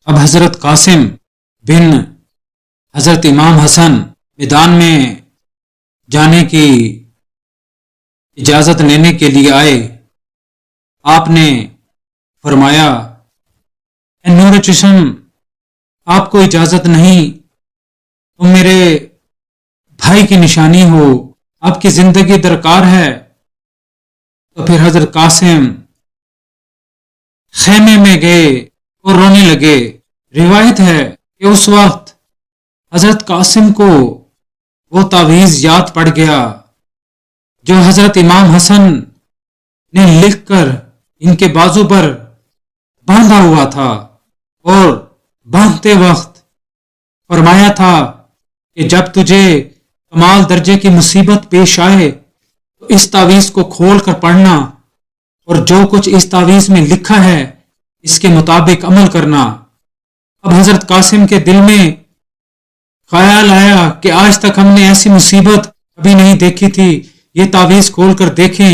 اب حضرت قاسم بن حضرت امام حسن میدان میں جانے کی اجازت لینے کے لیے آئے. آپ نے فرمایا اے نور چشم، آپ کو اجازت نہیں، تم میرے بھائی کی نشانی ہو، آپ کی زندگی درکار ہے. تو پھر حضرت قاسم خیمے میں گئے اور رونے لگے. روایت ہے کہ اس وقت حضرت قاسم کو وہ تعویذ یاد پڑ گیا جو حضرت امام حسن نے لکھ کر ان کے بازو پر باندھا ہوا تھا، اور باندھتے وقت فرمایا تھا کہ جب تجھے کمال درجے کی مصیبت پیش آئے تو اس تعویذ کو کھول کر پڑھنا، اور جو کچھ اس تعویذ میں لکھا ہے اس کے مطابق عمل کرنا. اب حضرت قاسم کے دل میں خیال آیا کہ آج تک ہم نے ایسی مصیبت کبھی نہیں دیکھی تھی، یہ تعویذ کھول کر دیکھیں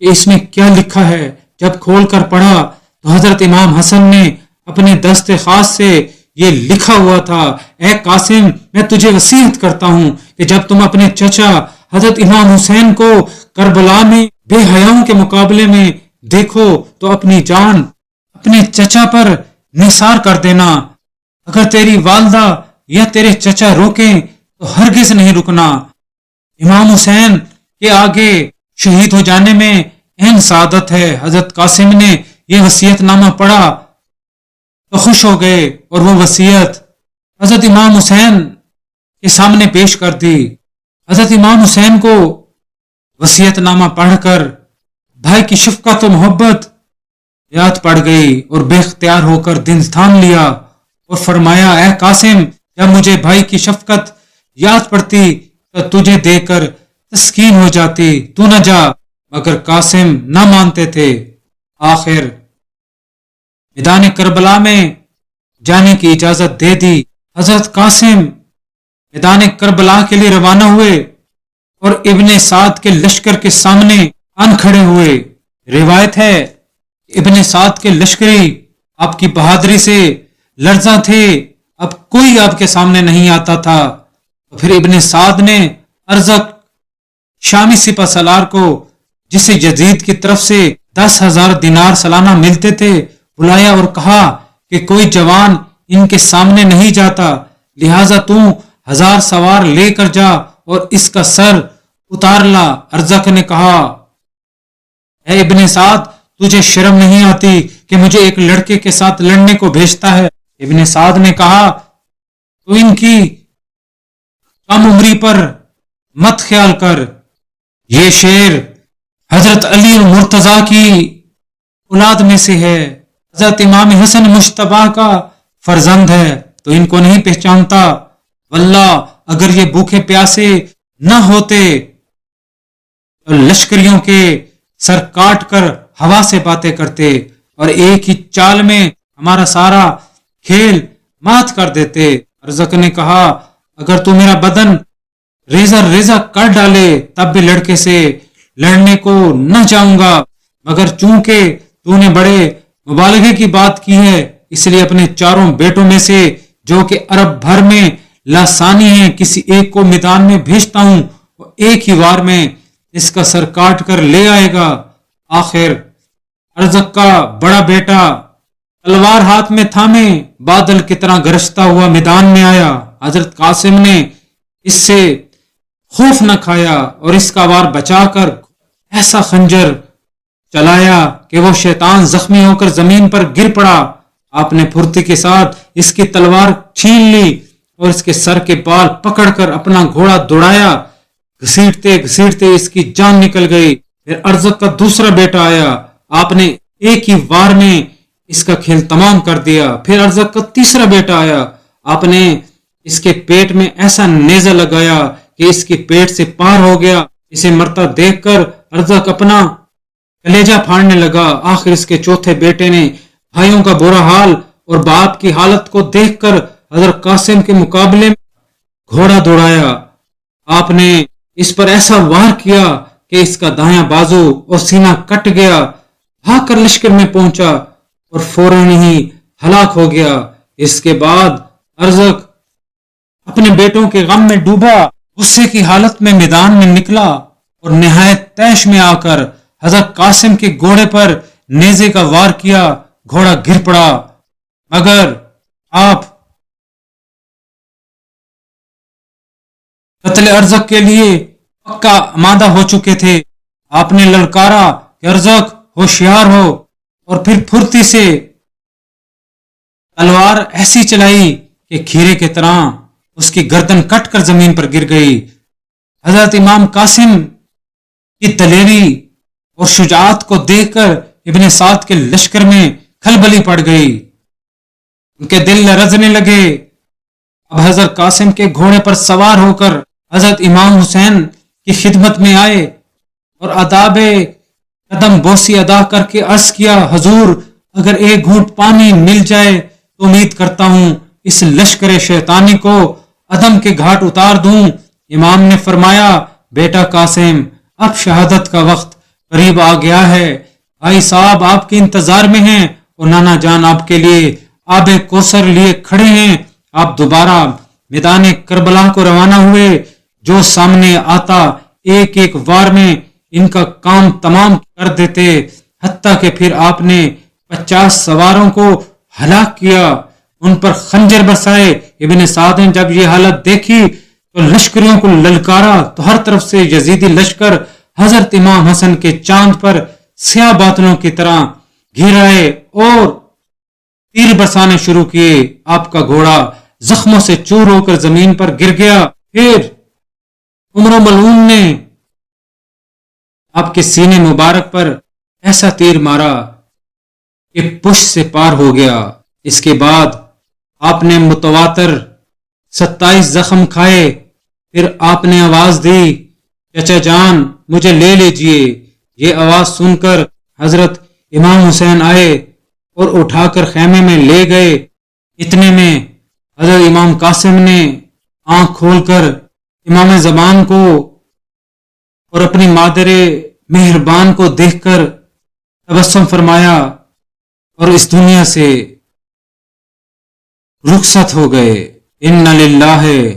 کہ اس میں کیا لکھا ہے. جب کھول کر پڑھا تو حضرت امام حسن نے اپنے دست خاص سے یہ لکھا ہوا تھا، اے قاسم، میں تجھے وصیت کرتا ہوں کہ جب تم اپنے چچا حضرت امام حسین کو کربلا میں بے حیاؤں کے مقابلے میں دیکھو تو اپنی جان اپنے چچا پر نثار کر دینا. اگر تیری والدہ یا تیرے چچا روکیں تو ہرگز نہیں رکنا. امام حسین کے آگے شہید ہو جانے میں عین سعادت ہے. حضرت قاسم نے یہ وصیت نامہ پڑھا تو خوش ہو گئے اور وہ وصیت حضرت امام حسین کے سامنے پیش کر دی. حضرت امام حسین کو وصیت نامہ پڑھ کر بھائی کی شفقت و محبت یاد پڑ گئی اور بے اختیار ہو کر دل تھام لیا اور فرمایا اے قاسم، جب مجھے بھائی کی شفقت یاد پڑتی تو تجھے دے کر تسکین ہو جاتی، تو نہ جا. مگر قاسم نہ مانتے تھے. آخر میدان کربلا میں جانے کی اجازت دے دی. حضرت قاسم میدان کربلا کے لیے روانہ ہوئے اور ابن سعد کے لشکر کے سامنے آن کھڑے ہوئے. روایت ہے ابن سعد کے لشکری آپ کی بہادری سے لرزاں تھے، اب کوئی آپ کے سامنے نہیں آتا تھا. تو پھر ابن سعد نے ارزق شامی سپہ سالار کو، جسے یزید کی طرف سے 10,000 دینار سالانہ ملتے تھے، بلایا اور کہا کہ کوئی جوان ان کے سامنے نہیں جاتا، لہذا تو 1000 سوار لے کر جا اور اس کا سر اتار لا. ارزق نے کہا اے ابن سعد، تجھے شرم نہیں آتی کہ مجھے ایک لڑکے کے ساتھ لڑنے کو بھیجتا ہے؟ ابن سعد نے کہا تو ان کی کم عمری پر مت خیال کر، یہ شیر حضرت علی مرتضی کی اولاد میں سے ہے، حضرت امام حسن مجتبی کا فرزند ہے، تو ان کو نہیں پہچانتا. واللہ اگر یہ بھوکے پیاسے نہ ہوتے تو لشکریوں کے سر کاٹ کر ہوا سے باتیں کرتے اور ایک ہی چال میں ہمارا سارا کھیل مات کر دیتے. ارزق نے کہا اگر تو میرا بدن ریزہ ریزہ کر ڈالے تب بھی لڑکے سے لڑنے کو نہ جاؤں گا، مگر چونکہ تو نے بڑے مبالغے کی بات کی ہے اس لیے اپنے چاروں بیٹوں میں سے جو کہ عرب بھر میں لاسانی ہیں کسی ایک کو میدان میں بھیجتا ہوں، وہ ایک ہی وار میں اس کا سر کاٹ کر لے آئے گا. آخر ارزق کا بڑا بیٹا تلوار ہاتھ میں تھامے بادل کی طرح گرجتا ہوا میدان میں آیا. حضرت قاسم نے اس سے خوف نہ کھایا اور اس کا وار بچا کر ایسا خنجر چلایا کہ وہ شیطان زخمی ہو کر زمین پر گر پڑا. آپ نے پھرتی کے ساتھ اس کی تلوار چھین لی اور اس کے سر کے بال پکڑ کر اپنا گھوڑا دوڑایا. گھسیٹتے گھسیٹتے اس کی جان نکل گئی. پھر ارزق کا دوسرا بیٹا آیا، آپ نے ایک ہی وار میں اس کا کھیل تمام کر دیا. پھر ارزق کا تیسرا بیٹا آیا، آپ نے اس کے پیٹ میں ایسا نیزہ لگایا کہ اس کے پیٹ سے پار ہو گیا. اسے مرتا دیکھ کر ارزق اپنا کلیجہ پھاڑنے لگا. آخر اس کے چوتھے بیٹے نے بھائیوں کا برا حال اور باپ کی حالت کو دیکھ کر حضرت قاسم کے مقابلے میں گھوڑا دوڑایا. آپ نے اس پر ایسا وار کیا کہ اس کا دایاں بازو اور سینہ کٹ گیا. بھاگ کر لشکر میں پہنچا اور فوراً ہی ہلاک ہو گیا. اس کے بعد ارزق اپنے بیٹوں کے غم میں ڈوبا، غصے کی حالت میں میدان میں نکلا اور نہایت طیش میں آ کر حضرت قاسم کے گھوڑے پر نیزے کا وار کیا۔ گھوڑا گر پڑا، مگر آپ قتل ارزق کے لیے پکا آمادہ ہو چکے تھے۔ آپ نے للکارا کہ ارزق ہوشیار ہو، اور پھر پھرتی سے تلوار ایسی چلائی کہ کھیرے کی طرح اس کی گردن کٹ کر زمین پر گر گئی۔ حضرت امام قاسم کی دلیری اور شجاعت کو دیکھ کر ابن سعد کے لشکر میں کھلبلی پڑ گئی، ان کے دل لرزنے لگے۔ اب حضرت قاسم کے گھوڑے پر سوار ہو کر حضرت امام حسین کی خدمت میں آئے اور آداب قدم بوسی ادا کر کے عرض کیا، حضور اگر ایک گھونٹ پانی مل جائے تو امید کرتا ہوں اس لشکر شیطانی کو عدم کے گھاٹ اتار دوں۔ امام نے فرمایا، بیٹا قاسم، اب شہادت کا وقت قریب آ گیا ہے، بھائی صاحب آپ کے انتظار میں ہیں اور نانا جان آپ کے لیے آب کوثر لیے کھڑے ہیں۔ آپ دوبارہ میدان کربلا کو روانہ ہوئے، جو سامنے آتا ایک ایک وار میں ان کا کام تمام کر دیتے، حتیٰ کہ پھر آپ نے 50 سواروں کو ہلاک کیا، ان پر خنجر برسائے۔ ابن سعد نے جب یہ حالت دیکھی تو لشکریوں کو للکارا تو ہر طرف سے یزیدی لشکر حضرت امام حسن کے چاند پر سیاہ بادلوں کی طرح گھیر آئے اور تیر برسانے شروع کیے۔ آپ کا گھوڑا زخموں سے چور ہو کر زمین پر گر گیا۔ پھر عمر و ملعون نے آپ کے سینے مبارک پر ایسا تیر مارا کہ پشت سے پار ہو گیا۔ اس کے بعد آپ نے متواتر 27 زخم کھائے۔ پھر آپ نے آواز دی، چچا جان مجھے لے لیجئے۔ یہ آواز سن کر حضرت امام حسین آئے اور اٹھا کر خیمے میں لے گئے۔ اتنے میں حضرت امام قاسم نے آنکھ کھول کر امام زمان کو اور اپنی مادر مہربان کو دیکھ کر تبسم فرمایا اور اس دنیا سے رخصت ہو گئے۔ اِنَّ لِلَّهِ